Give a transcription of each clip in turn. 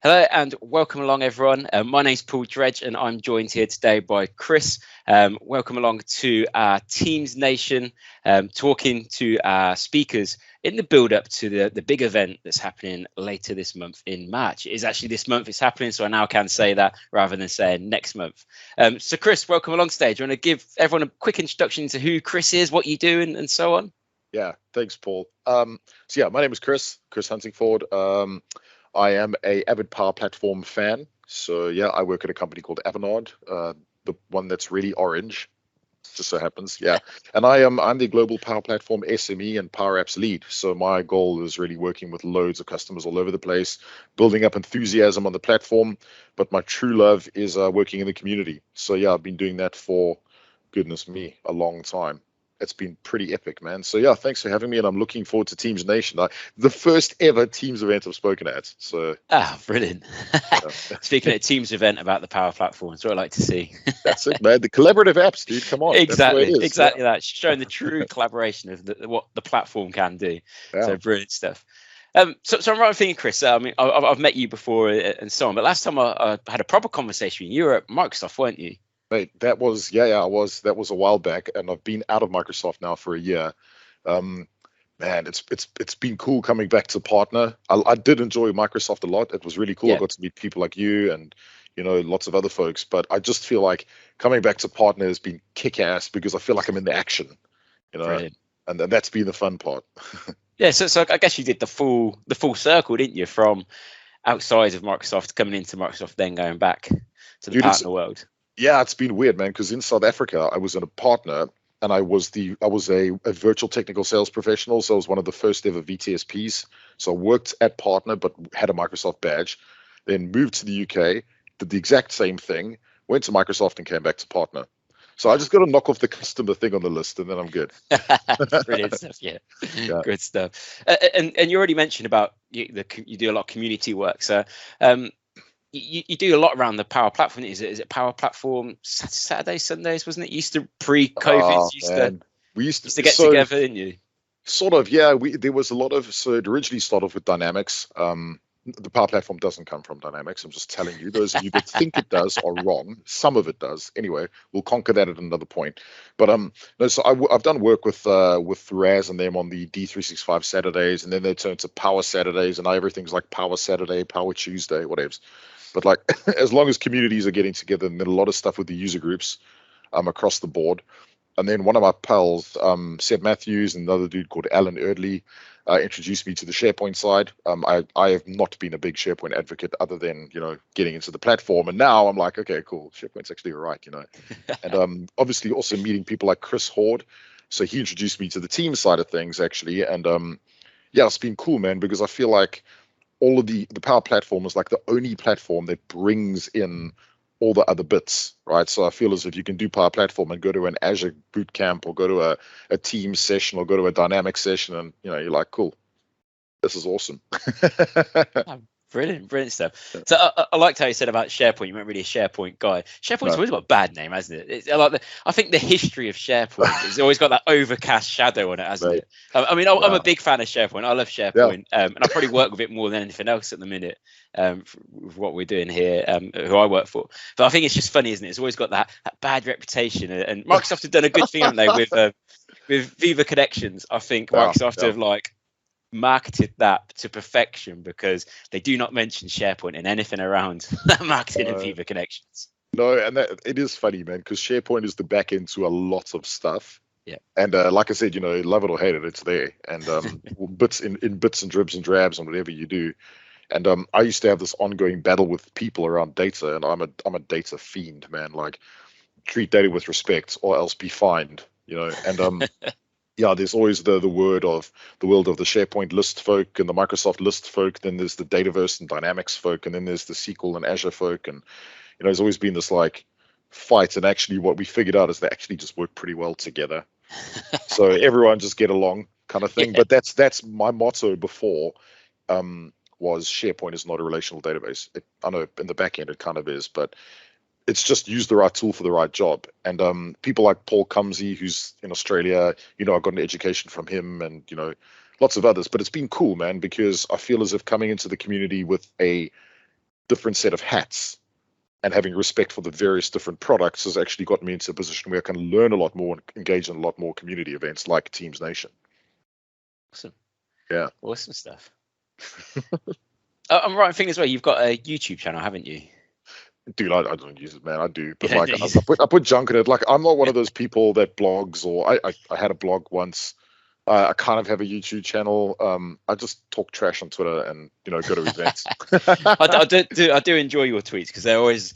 Hello and welcome along, everyone. My name's Paul Dredge, and I'm joined here today by Chris. Welcome along to our Teams Nation, talking to our speakers in the build-up to the big event that's happening later this month in March. It is actually this month it's happening, so I now can say that rather than saying next month. So, Chris, welcome along stage. I want to give everyone a quick introduction to who Chris is, what you do, and so on. Yeah, thanks, Paul. My name is Chris Huntingford. I am a avid Power Platform fan. So yeah, I work at a company called Avanade, the one that's really orange, just so happens. Yeah, and I'm the global Power Platform SME and Power Apps lead. So my goal is really working with loads of customers all over the place, building up enthusiasm on the platform. But my true love is working in the community. So yeah, I've been doing that for, goodness me, a long time. It's been pretty epic, man. So yeah, thanks for having me, and I'm looking forward to Teams Nation, the first ever Teams event I've spoken at. So brilliant. Speaking at a Teams event about the Power Platform, that's what I like to see. That's it, man. The collaborative apps, dude. Come on. Exactly that. Showing the true collaboration of what the platform can do. Yeah. So brilliant stuff. So I'm right thinking, Chris. I mean, I've met you before and so on, but last time I had a proper conversation, you were at Microsoft, weren't you? Mate, that was I was. That was a while back, and I've been out of Microsoft now for a year. Man, it's been cool coming back to partner. I did enjoy Microsoft a lot. It was really cool. Yeah. I got to meet people like you and lots of other folks. But I just feel like coming back to partner has been kick-ass because I feel like I'm in the action. Brilliant. And that's been the fun part. Yeah, so I guess you did the full circle, didn't you? From outside of Microsoft coming into Microsoft, then going back to the partner world. Yeah, it's been weird, man, because in South Africa, I was in a partner, and I was a virtual technical sales professional, so I was one of the first ever VTSPs. So I worked at partner, but had a Microsoft badge, then moved to the UK, did the exact same thing, went to Microsoft and came back to partner. So I just got to knock off the customer thing on the list, and then I'm good. Brilliant stuff, yeah. Good stuff. And you already mentioned about you do a lot of community work, so You do a lot around the Power Platform. Is it Power Platform Saturdays, Sundays, wasn't it? Used to pre-COVID, we used to get together, didn't you? Sort of, yeah. There was a lot of, so it originally started off with Dynamics. The Power Platform doesn't come from Dynamics. I'm just telling you. Those of you that think it does are wrong. Some of it does. Anyway, we'll conquer that at another point. But no. So I've done work with Raz and them on the D365 Saturdays, and then they turned to Power Saturdays, and now everything's like Power Saturday, Power Tuesday, whatever. But like, as long as communities are getting together, and then a lot of stuff with the user groups across the board. And then one of my pals, Seb Matthews, and another dude called Alan Erdley, introduced me to the SharePoint side. I have not been a big SharePoint advocate other than, getting into the platform. And now I'm like, okay, cool. SharePoint's actually all right, And obviously also meeting people like Chris Horde. So he introduced me to the team side of things, actually. And yeah, it's been cool, man, because I feel like all of the Power Platform is like the only platform that brings in all the other bits, right? So I feel as if you can do Power Platform and go to an Azure boot camp or go to a Teams session or go to a Dynamics session, and you're like, cool, this is awesome. Brilliant stuff. So I liked how you said about SharePoint. You weren't really a SharePoint guy. SharePoint's always got a bad name, hasn't it? I think the history of SharePoint has always got that overcast shadow on it, hasn't it? I mean, I'm a big fan of SharePoint. I love SharePoint, and I probably work with it more than anything else at the minute. With what we're doing here, who I work for. But I think it's just funny, isn't it? It's always got that bad reputation, and Microsoft have done a good thing, haven't they, with Viva Connections? I think Microsoft have marketed that to perfection, because they do not mention SharePoint in anything around marketing and Viva Connections. No, and it is funny, man, because SharePoint is the back end to a lot of stuff. Yeah. And like I said, love it or hate it, it's there. And bits in bits and dribs and drabs and whatever you do. And I used to have this ongoing battle with people around data, and I'm a data fiend, man. Like, treat data with respect or else be fined, and yeah, there's always the world of the SharePoint list folk and the Microsoft list folk. Then there's the Dataverse and Dynamics folk, and then there's the SQL and Azure folk. And there's always been this like fight. And actually, what we figured out is they actually just work pretty well together. So everyone just get along, kind of thing. Yeah. But that's my motto before. Was SharePoint is not a relational database. I know in the back end it kind of is, but it's just use the right tool for the right job. And people like Paul Cumsey, who's in Australia, I got an education from him, and lots of others. But it's been cool, man, because I feel as if coming into the community with a different set of hats and having respect for the various different products has actually gotten me into a position where I can learn a lot more and engage in a lot more community events like Teams Nation. Awesome. Yeah. Awesome stuff. I'm right in thinking as well, you've got a YouTube channel, haven't you? Dude, I don't use it, man. I do, but like I put junk in it. Like I'm not one of those people that blogs, or I had a blog once. I kind of have a YouTube channel. I just talk trash on Twitter and go to events. I do enjoy your tweets because they're always.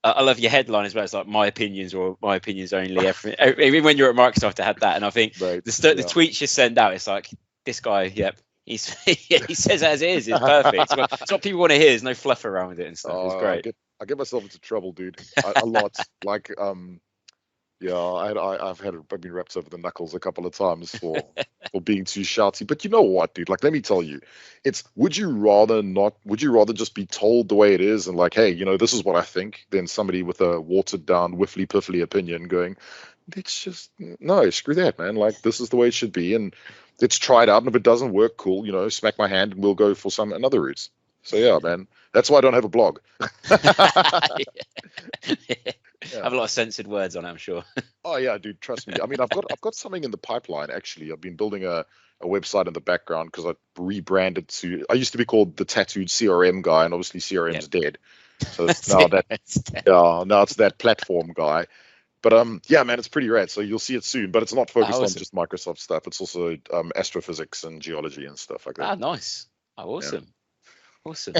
I love your headline as well. It's like my opinions or my opinions only. Even when you're at Microsoft, I had that, and I think the tweets you send out, it's like this guy. Yep, he says it as it is. It's perfect. It's what people want to hear. There's no fluff around with it and stuff. It's great. I get myself into trouble, dude, a lot. Like yeah, I've been wrapped over the knuckles a couple of times for being too shouty. But you know what, dude? Like, let me tell you, would you rather just be told the way it is and like, hey, this is what I think, than somebody with a watered down, whiffly piffly opinion going, it's just no, screw that, man. Like, this is the way it should be, and let's try it out. And if it doesn't work, cool. Smack my hand, and we'll go for another route. So yeah, man, that's why I don't have a blog. Yeah. I have a lot of censored words on it, I'm sure. Oh yeah, dude, trust me. I mean, I've got something in the pipeline actually. I've been building a website in the background because I rebranded to. I used to be called the Tattooed CRM guy, and obviously CRM's dead. So now it's that platform guy. But yeah, man, it's pretty rad. So you'll see it soon. But it's not focused on just Microsoft stuff. It's also astrophysics and geology and stuff like that. Ah, nice. Oh, awesome. Yeah. Awesome.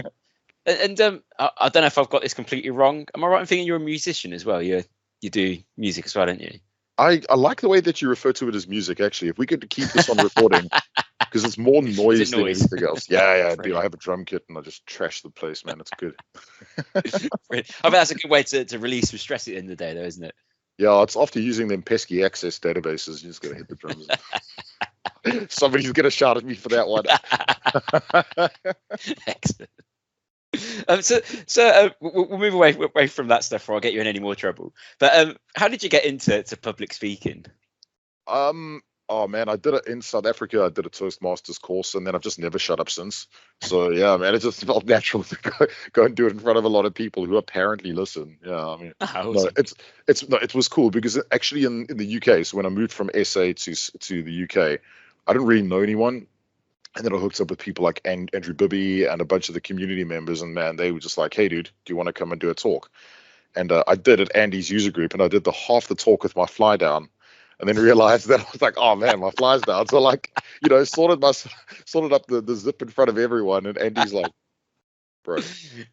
And I don't know if I've got this completely wrong. Am I right in thinking you're a musician as well? You do music as well, don't you? I like the way that you refer to it as music, actually. If we could keep this on recording, because it's more noise than anything else. Yeah, dude. I have a drum kit and I just trash the place, man. It's good. I think that's a good way to release some stress at the end of the day, though, isn't it? Yeah, it's after using them pesky access databases, you just got to hit the drums. Somebody's going to shout at me for that one. Excellent. So we'll move away from that stuff before I get you in any more trouble. But how did you get into public speaking? Oh man, I did it in South Africa. I did a Toastmasters course, and then I've just never shut up since. So yeah, man, it just felt natural to go and do it in front of a lot of people who apparently listen. Yeah, I mean, awesome. No, it was cool because actually in the UK. So when I moved from SA to the UK, I didn't really know anyone. And then I hooked up with people like Andrew Bibby and a bunch of the community members. And man, they were just like, hey, dude, do you want to come and do a talk? And I did at Andy's user group, and I did half the talk with my fly down, and then realized that I was like, oh man, my fly's down. So like, sorted up the zip in front of everyone. And Andy's like, bro,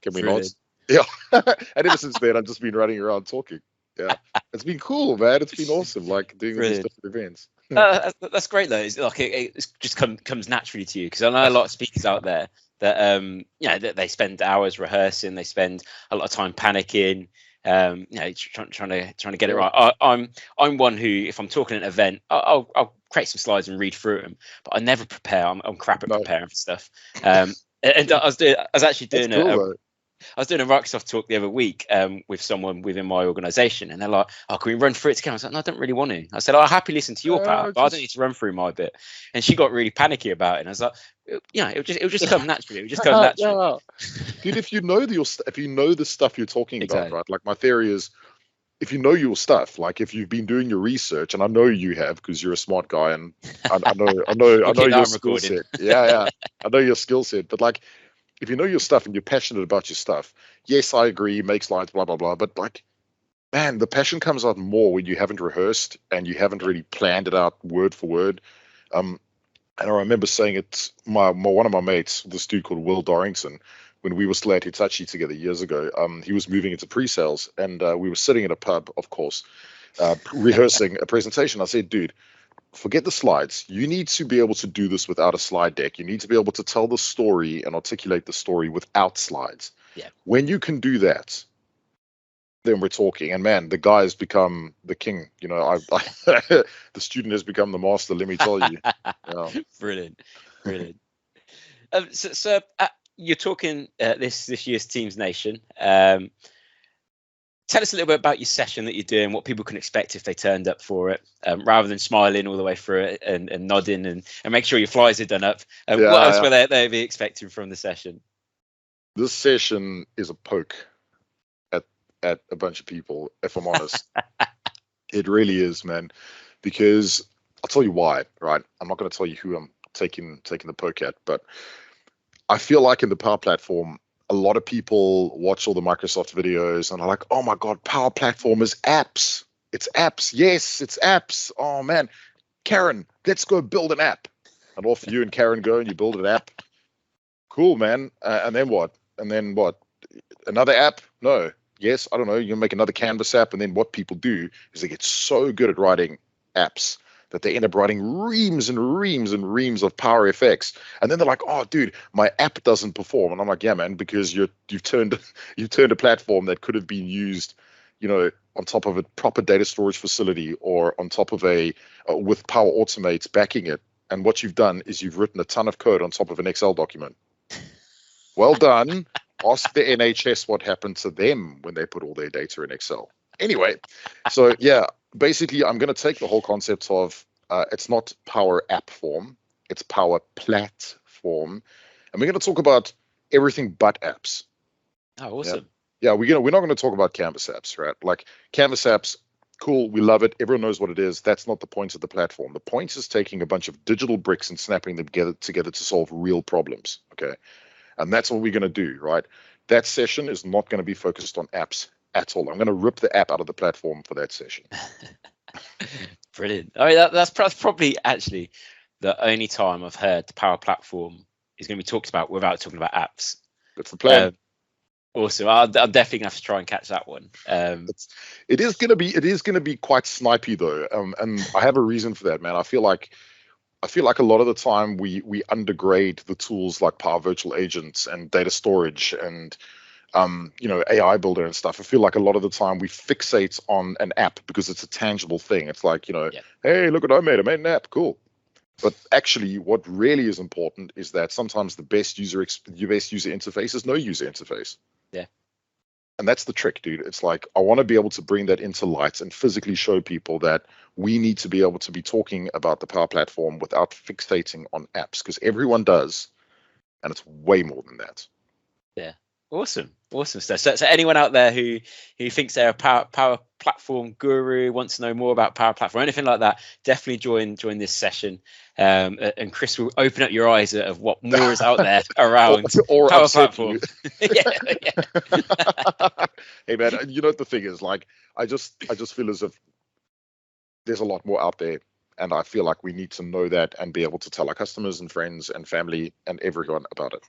can we not? Yeah. And ever since then, I've just been running around talking. Yeah. It's been cool, man. It's been awesome, like doing all these different events. That's great though. It's like it just comes naturally to you, because I know a lot of speakers out there that that they spend hours rehearsing, they spend a lot of time panicking, trying to get it right. I'm one who, if I'm talking at an event, I'll create some slides and read through them, but I never prepare. I'm crap at preparing for stuff. And I was actually doing I was doing a Microsoft talk the other week with someone within my organisation, and they're like, "Oh, can we run through it together?" I was like, "No, I don't really want to." I said, "I'll happily listen to your part, but I don't need to run through my bit." And she got really panicky about it, and I was like, "It'll just come naturally. It'll just come naturally." Dude, if you know the stuff you're talking about, right? Like my theory is, if you know your stuff, like if you've been doing your research, and I know you have because you're a smart guy, and I know your skill set. Yeah, I know your skill set, but like, if you know your stuff and you're passionate about your stuff, yes, I agree, make slides, blah, blah, blah. But like, man, the passion comes out more when you haven't rehearsed and you haven't really planned it out word for word. And I remember saying it, one of my mates, this dude called Will Dorrington, when we were still at Hitachi together years ago, he was moving into pre-sales, and we were sitting in a pub, of course, rehearsing a presentation. I said, dude, forget the slides. You need to be able to do this without a slide deck. You need to be able to tell the story and articulate the story without slides. Yeah. When you can do that, then we're talking. And man, the guy has become the king. The student has become the master. Let me tell you. Yeah. Brilliant. So you're talking this year's Teams Nation. Tell us a little bit about your session that you're doing, what people can expect if they turned up for it, rather than smiling all the way through it and nodding and make sure your flies are done up. What else will they be expecting from the session? This session is a poke at a bunch of people, if I'm honest. It really is, man. Because I'll tell you why, right? I'm not going to tell you who I'm taking the poke at, but I feel like in the Power Platform, a lot of people watch all the Microsoft videos and are like, oh my God, Power Platform is apps. It's apps. Yes, it's apps. Oh man, Karen, let's go build an app. And off you and Karen go and you build an app. Cool, man. And then what? And then what? Another app? No. Yes, I don't know. You make another Canvas app. And then what people do is they get so good at writing apps that they end up writing reams and reams and reams of Power FX. And then they're like, oh, dude, my app doesn't perform. And I'm like, yeah, man, because you've turned a platform that could have been used, on top of a proper data storage facility or on top of with Power Automates backing it. And what you've done is you've written a ton of code on top of an Excel document. Well done. Ask the NHS what happened to them when they put all their data in Excel. Anyway, so yeah, basically I'm going to take the whole concept of it's not Power App form, it's Power Platform, and we're going to talk about everything but apps. Oh, awesome. Yeah, we're not going to talk about Canvas apps, right? Like Canvas apps, cool, we love it. Everyone knows what it is. That's not the point of the platform. The point is taking a bunch of digital bricks and snapping them together to solve real problems, okay? And that's what we're going to do, right? That session is not going to be focused on apps at all. I'm going to rip the app out of the platform for that session. Brilliant. I mean, that's probably actually the only time I've heard the Power Platform is going to be talked about without talking about apps. That's the plan. Awesome. I'm definitely going to have to try and catch that one. It is going to be quite snipey though, and I have a reason for that, man. I feel like a lot of the time we undergrade the tools like Power Virtual Agents and data storage and AI Builder and stuff. I feel like a lot of the time we fixate on an app because it's a tangible thing. It's like, hey, look what I made an app, cool. But actually, what really is important is that sometimes the best user interface is no user interface. Yeah. And that's the trick, dude. It's like, I want to be able to bring that into light and physically show people that we need to be able to be talking about the Power Platform without fixating on apps, because everyone does, and it's way more than that. Yeah. Awesome stuff. So anyone out there who thinks they're a power platform guru, wants to know more about Power Platform or anything like that, definitely join this session. And Chris will open up your eyes of what more is out there around or Power Platform. Yeah. Hey man, you know what the thing is, like, I just feel as if there's a lot more out there, and I feel like we need to know that and be able to tell our customers and friends and family and everyone about it.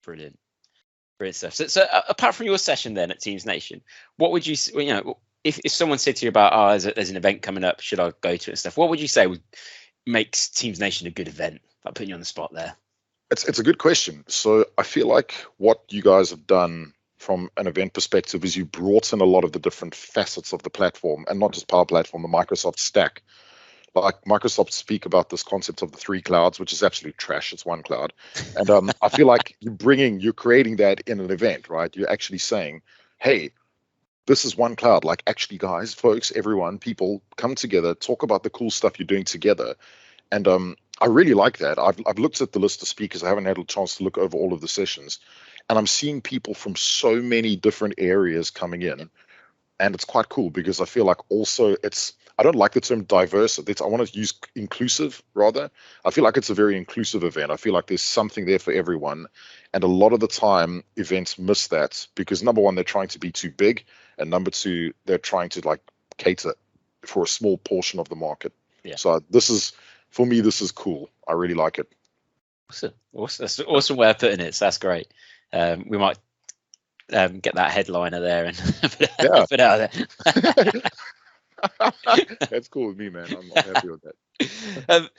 Brilliant stuff. So apart from your session then at Teams Nation, what would you if someone said to you about there's an event coming up, should I go to it and stuff, what would you say makes Teams Nation a good event? I'm putting you on the spot there. It's a good question. So I feel like what you guys have done from an event perspective is you brought in a lot of the different facets of the platform, and not just Power Platform, the Microsoft stack. Like Microsoft speak about this concept of the 3 clouds, which is absolute trash. It's one cloud. And I feel like you're creating that in an event, right? You're actually saying, hey, this is one cloud. Like, actually, guys, folks, everyone, people, come together, talk about the cool stuff you're doing together. And I really like that. I've looked at the list of speakers. I haven't had a chance to look over all of the sessions. And I'm seeing people from so many different areas coming in. And it's quite cool because I feel like also I don't like the term diverse. I want to use inclusive rather. I feel like it's a very inclusive event. I feel like there's something there for everyone. And a lot of the time events miss that because number one, they're trying to be too big. And number two, they're trying to like cater for a small portion of the market. Yeah. So for me, this is cool. I really like it. Awesome. That's an awesome way of putting it. So that's great. We might get that headliner there and put it out there. That's cool with me, man. I'm happy with that.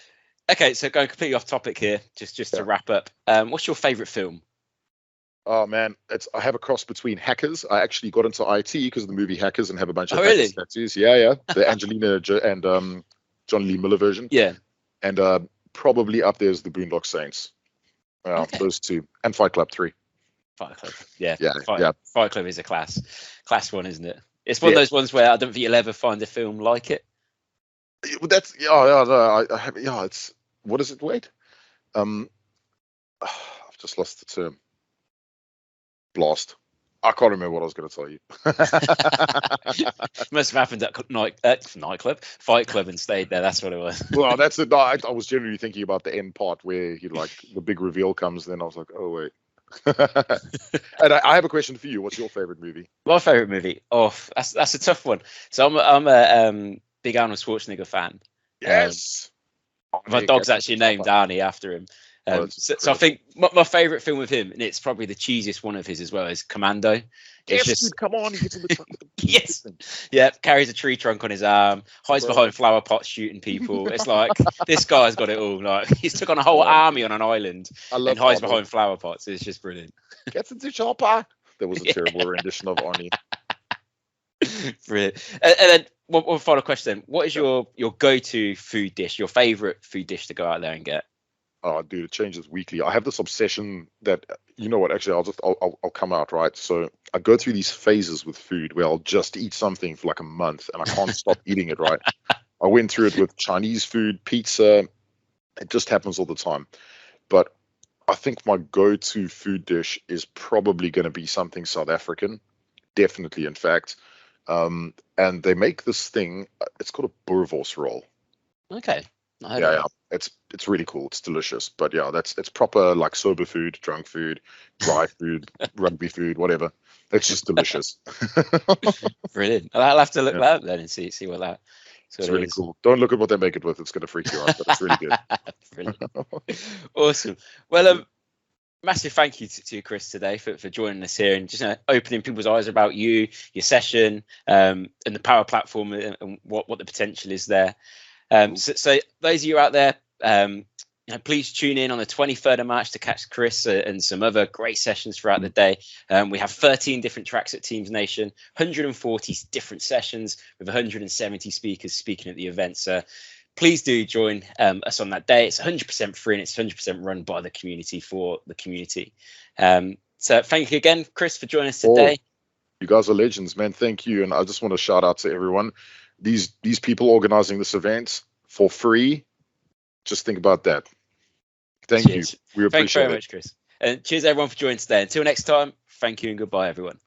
Okay, so going completely off topic here, just to wrap up. What's your favorite film? Oh man, I have a cross between Hackers. I actually got into IT because of the movie Hackers and have a bunch of really? tattoos. Yeah, the Angelina and John Lee Miller version. Yeah, and probably up there is the Boondock Saints. Okay. Those two, and Fight Club 3. Fight Club, yeah. Fight Club is a class one, isn't it? It's one of those ones where I don't think you'll ever find a film like it. That's it's what is it? Wait, I've just lost the term. Blast. I can't remember what I was going to tell you. Must have happened at nightclub, Fight Club, and stayed there. That's what it was. Well, that's it. I was generally thinking about the end part where he like the big reveal comes. Then I was like, oh wait. And I have a question for you. What's your favorite movie? My favorite movie? Oh, that's a tough one. So I'm a big Arnold Schwarzenegger fan. Yes. My dog's actually named Arnie after him. So I think my favorite film with him, and it's probably the cheesiest one of his as well, is Commando. Yes, dude, come on, he gets in the truck with the yes, yeah, carries a tree trunk on his arm, hides behind flower pots shooting people. It's like this guy's got it all. Like he's took on a whole army on an island and hides behind flower pots. It's just brilliant. Gets into chopper. That was a terrible rendition of Arnie. Brilliant. And then one final question: then. What is your go-to food dish? Your favorite food dish to go out there and get? Oh, dude, it changes weekly. I have this obsession that, you know what, actually, I'll come out, right? So I go through these phases with food where I'll just eat something for like a month and I can't stop eating it, right? I went through it with Chinese food, pizza. It just happens all the time. But I think my go-to food dish is probably going to be something South African. Definitely, in fact. And they make this thing, it's called a boerewors roll. Okay. Yeah, it's really cool. It's delicious. But yeah, it's proper like sober food, drunk food, dry food, rugby food, whatever. It's just delicious. Brilliant. I'll have to look that up then and see what that. It's really cool. Don't look at what they make it with. It's going to freak you out, but it's really good. Brilliant. Awesome. Well, massive thank you to you, Chris, today for joining us here and just opening people's eyes about you, your session, and the Power Platform and what the potential is there. So those of you out there, please tune in on the 23rd of March to catch Chris and some other great sessions throughout the day. We have 13 different tracks at Teams Nation, 140 different sessions with 170 speakers speaking at the event. So please do join us on that day. It's 100% free and it's 100% run by the community for the community. So thank you again, Chris, for joining us today. You guys are legends, man. Thank you. And I just want to shout out to everyone. These people organizing this event for free. Just think about that. Thank you. We appreciate it. Thank you very much, Chris. And cheers everyone for joining today. Until next time, thank you and goodbye, everyone.